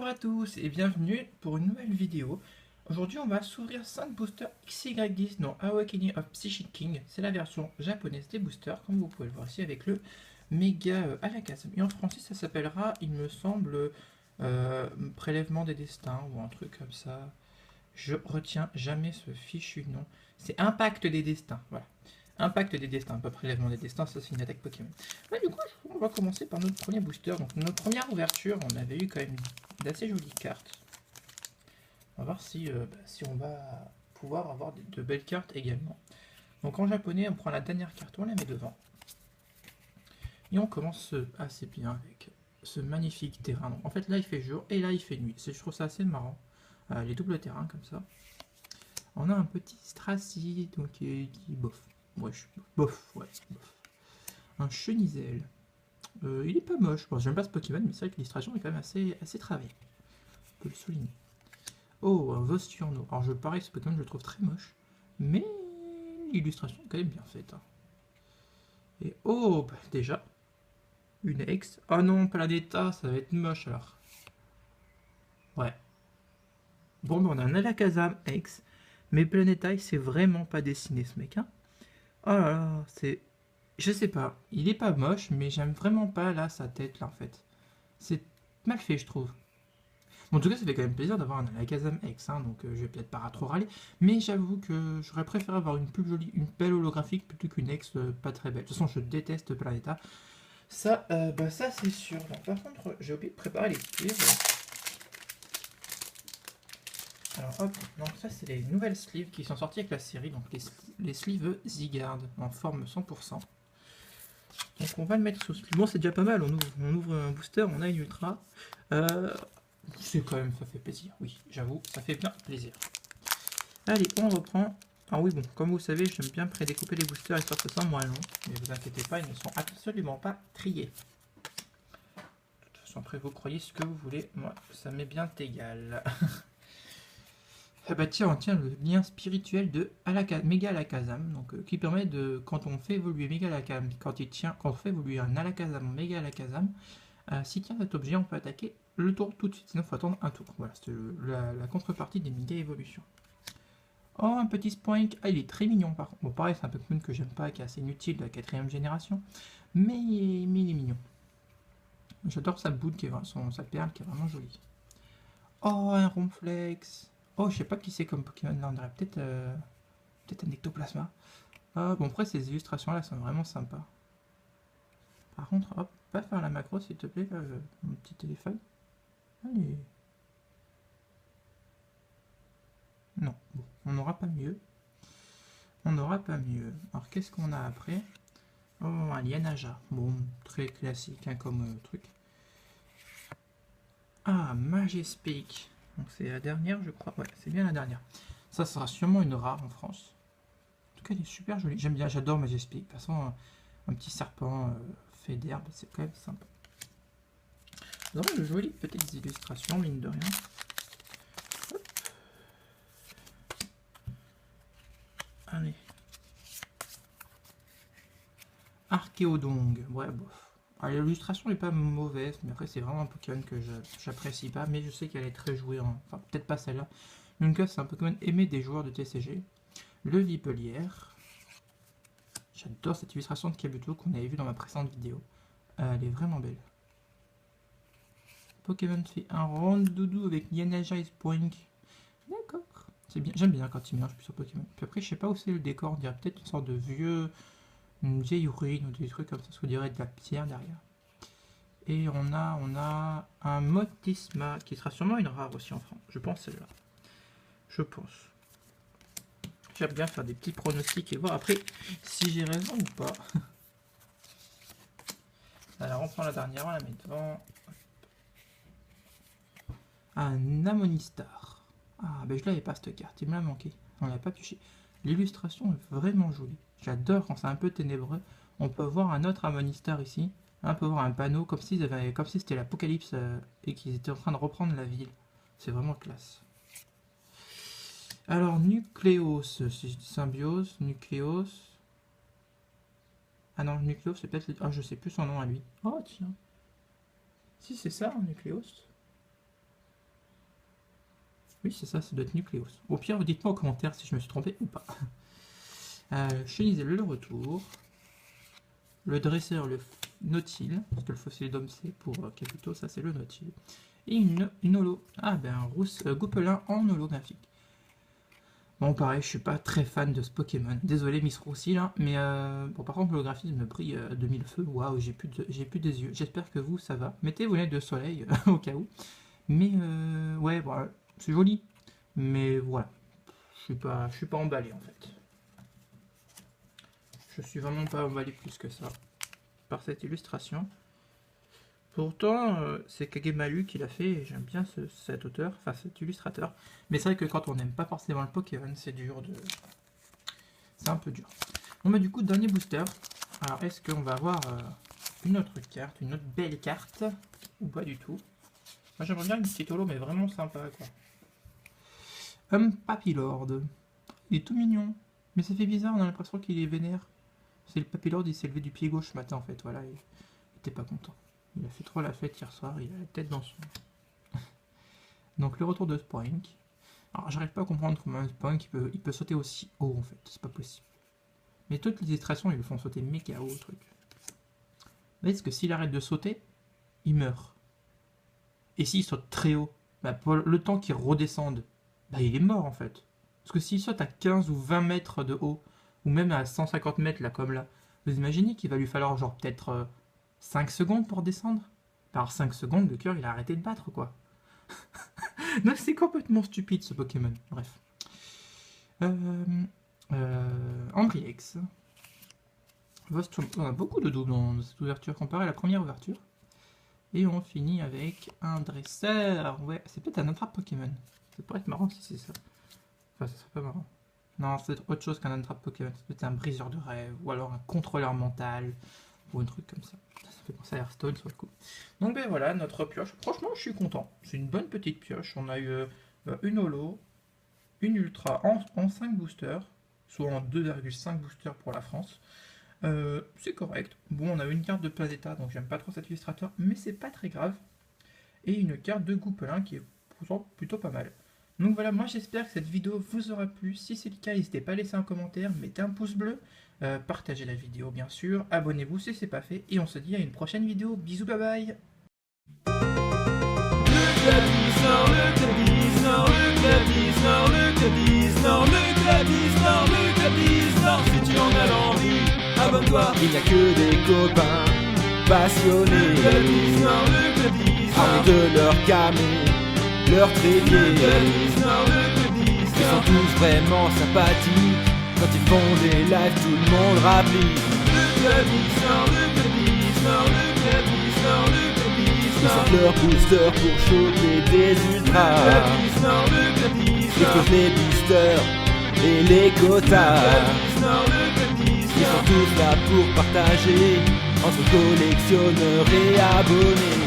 à tous et bienvenue pour une nouvelle vidéo. Aujourd'hui on va s'ouvrir 5 boosters XY10 dans Awakening of Psychic King. C'est la version japonaise des boosters, comme vous pouvez le voir ici avec le méga Alakazam. Et en français ça s'appellera, il me semble, prélèvement des destins ou un truc comme ça. Je retiens jamais ce fichu nom. C'est Impact des destins, voilà. Impact des destins, pas prélèvement des destins, ça c'est une attaque Pokémon. Ouais, du coup, on va commencer par notre premier booster. Donc, notre première ouverture, on avait eu quand même d'assez jolies cartes. On va voir si on va pouvoir avoir de belles cartes également. Donc, en japonais, on prend la dernière carte, on la met devant. Et on commence assez bien avec ce magnifique terrain. Donc, en fait, là, il fait jour et là, il fait nuit. Je trouve ça assez marrant. Les doubles terrains comme ça. On a un petit Stracy, donc qui bof. Ouais, bof, ouais, bof. Un Chenizel. Il est pas moche. Bon, j'aime pas ce Pokémon, mais c'est vrai que l'illustration est quand même assez travaillée. On peut le souligner. Oh, un Vosturno. Alors, je parie, ce Pokémon, je le trouve très moche. Mais l'illustration est quand même bien faite. Hein. Et oh, bah, déjà, une ex. Oh non, Planeta, ça va être moche alors. Ouais. Bon, bah, on a un Alakazam ex. Mais Planeta, il s'est vraiment pas dessiné ce mec. Hein. Oh là là, c'est. Je sais pas, il est pas moche, mais j'aime vraiment pas là sa tête là en fait. C'est mal fait, je trouve. Bon, en tout cas, ça fait quand même plaisir d'avoir un Alakazam X, hein, donc je vais peut-être pas trop râler, mais j'avoue que j'aurais préféré avoir une plus jolie, une belle holographique plutôt qu'une X pas très belle. De toute façon, je déteste Planeta. Ça, ça c'est sûr. Donc, par contre, j'ai oublié de préparer les sleeves. Alors hop, donc ça c'est les nouvelles sleeves qui sont sorties avec la série, donc les sleeves Zygarde en forme 100%. Donc on va le mettre sous sleeve. Bon, c'est déjà pas mal, on ouvre un booster, on a une ultra. C'est quand même, ça fait plaisir, oui, j'avoue, ça fait bien plaisir. Allez, on reprend. Ah oui, bon, comme vous savez, j'aime bien prédécouper les boosters histoire que ce soit moins long. Mais vous inquiétez pas, ils ne sont absolument pas triés. De toute façon, après, vous croyez ce que vous voulez. Moi, ça m'est bien égal. Ah bah tiens, on tient le lien spirituel de Méga Alakazam, donc, qui permet de, quand on fait évoluer Méga Alakazam, quand on fait évoluer un Alakazam en Méga Alakazam, s'il tient cet objet, on peut attaquer le tour tout de suite, sinon il faut attendre un tour. Voilà, c'est la contrepartie des méga évolutions. Oh, un petit Spoink. Ah, il est très mignon par contre. Bon, pareil, c'est un Pokémon que j'aime pas, qui est assez inutile de la 4ème génération, mais il est mignon. J'adore sa boule, sa perle qui est vraiment jolie. Oh, un Ronflex. Oh, je sais pas qui c'est comme Pokémon là, on dirait peut-être un Ectoplasma. Ah, bon, après, ces illustrations là sont vraiment sympas. Par contre, hop, va faire la macro s'il te plaît, là, mon petit téléphone. Allez. Non, bon, on n'aura pas mieux. On n'aura pas mieux. Alors, qu'est-ce qu'on a après? Oh, un Lianaja. Bon, très classique hein, comme truc. Ah, Majespeak. Donc, c'est la dernière, je crois. Ouais, c'est bien la dernière. Ça sera sûrement une rare en France. En tout cas, elle est super jolie. J'aime bien, j'adore Majespeak. De toute façon, un petit serpent fait d'herbe, c'est quand même sympa. Vraiment de jolies petites illustrations, mine de rien. Hop. Allez. Archéodong. Ouais, bof. L'illustration n'est pas mauvaise, mais après c'est vraiment un Pokémon que j'apprécie pas, mais je sais qu'elle est très jouée, enfin peut-être pas celle-là. Mais en tout cas, c'est un Pokémon aimé des joueurs de TCG. Le Vipelière. J'adore cette illustration de Kabuto qu'on avait vu dans ma précédente vidéo. Elle est vraiment belle. Pokémon fait un Rondoudou avec Lianaja et Spoink. D'accord. C'est bien, j'aime bien quand il mélange plusieurs Pokémon. Puis après, je sais pas où c'est le décor, on dirait peut-être une sorte de une vieille ruine ou des trucs comme ça, parce qu'on dirait de la pierre derrière. Et on a un Motisma qui sera sûrement une rare aussi en France. Je pense celle-là. Je pense. J'aime bien faire des petits pronostics et voir après si j'ai raison ou pas. Alors on prend la dernière, on la met devant. Un Amonistar. Ah ben je l'avais pas cette carte, il me l'a manqué. On l'a pas touché. L'illustration est vraiment jolie. J'adore quand c'est un peu ténébreux. On peut voir un autre Amonistar ici. On peut voir un panneau comme si c'était l'apocalypse et qu'ils étaient en train de reprendre la ville. C'est vraiment classe. Alors, Nucléos, Symbiose, Nucléos. Ah non, Nucléos, c'est peut-être. Ah, je sais plus son nom à lui. Oh, tiens. Si, c'est ça, Nucléos. Oui, c'est ça, ça doit être Nucleus. Au pire, vous dites-moi en commentaire si je me suis trompé ou pas. Chenise, le retour. Le dresseur, le Nautile, parce que le fossile d'homme c'est pour Kabuto, ça c'est le Nautile. Et une holo. Ah ben, Goupelin en holographique. Bon, pareil, je suis pas très fan de ce Pokémon. Désolé, Miss Roussi, là. Mais bon, par contre, l'holographisme brille de mille feux. Waouh, j'ai plus des yeux. J'espère que vous, ça va. Mettez vos lunettes de soleil, au cas où. Mais, ouais, voilà. C'est joli. Mais voilà. Je suis pas emballé, en fait. Je suis vraiment pas emballé plus que ça. Par cette illustration. Pourtant, c'est Kagemalu qui l'a fait, et j'aime bien cet auteur, enfin cet illustrateur. Mais c'est vrai que quand on n'aime pas forcément le Pokémon, c'est dur de... C'est un peu dur. Bon bah du coup, dernier booster. Alors, est-ce qu'on va avoir une autre carte, une autre belle carte, ou pas du tout? Moi j'aimerais bien une petite holo, mais vraiment sympa, quoi. Papillord. Il est tout mignon. Mais ça fait bizarre, on a l'impression qu'il est vénère. C'est le Papillord, il s'est levé du pied gauche ce matin, en fait, voilà, il était pas content. Il a fait trop la fête hier soir, il a la tête dans son... Donc le retour de Spoink. Alors j'arrive pas à comprendre comment un Spoink il peut sauter aussi haut en fait, c'est pas possible. Mais toutes les illustrations ils le font sauter méga haut le truc. Mais est-ce que s'il arrête de sauter, il meurt? Et s'il saute très haut, bah pour le temps qu'il redescende, bah il est mort en fait. Parce que s'il saute à 15 ou 20 mètres de haut, ou même à 150 mètres là comme là, vous imaginez qu'il va lui falloir genre peut-être... 5 secondes pour descendre. Par 5 secondes, le cœur il a arrêté de battre quoi. Donc c'est complètement stupide ce Pokémon. Bref. Ambriex. On a beaucoup de doubles dans cette ouverture comparé à la première ouverture. Et on finit avec un dresseur. Ouais, c'est peut-être un attrape Pokémon. Ça pourrait être marrant si c'est ça. Enfin, ça serait pas marrant. Non, c'est autre chose qu'un attrape Pokémon. C'est peut-être un briseur de rêve ou alors un contrôleur mental. Ou un truc comme ça. Ça fait penser à Hearthstone sur le coup. Donc ben voilà, notre pioche. Franchement, je suis content. C'est une bonne petite pioche. On a eu une holo, une ultra en 5 boosters, soit en 2,5 boosters pour la France. C'est correct. Bon, on a une carte de Placeta, donc j'aime pas trop cet illustrateur, mais c'est pas très grave. Et une carte de Goupelin qui est plutôt pas mal. Donc voilà, moi j'espère que cette vidéo vous aura plu. Si c'est le cas, n'hésitez pas à laisser un commentaire, mettez un pouce bleu. Partagez la vidéo bien sûr, abonnez-vous si c'est pas fait, et on se dit à une prochaine vidéo. Bisous, bye bye. Si tu en as l'envie, abonne-toi. Il n'y a que des copains passionnés, armés de leur camé, leur trépied. Ils sont tous vraiment sympathiques. Quand ils font des lives, tout le monde rapplique. Ils sortent leur booster pour choper des ultras. Ils posent les blisters et les quotas. Ils sont tous là pour partager entre collectionneurs et abonnés.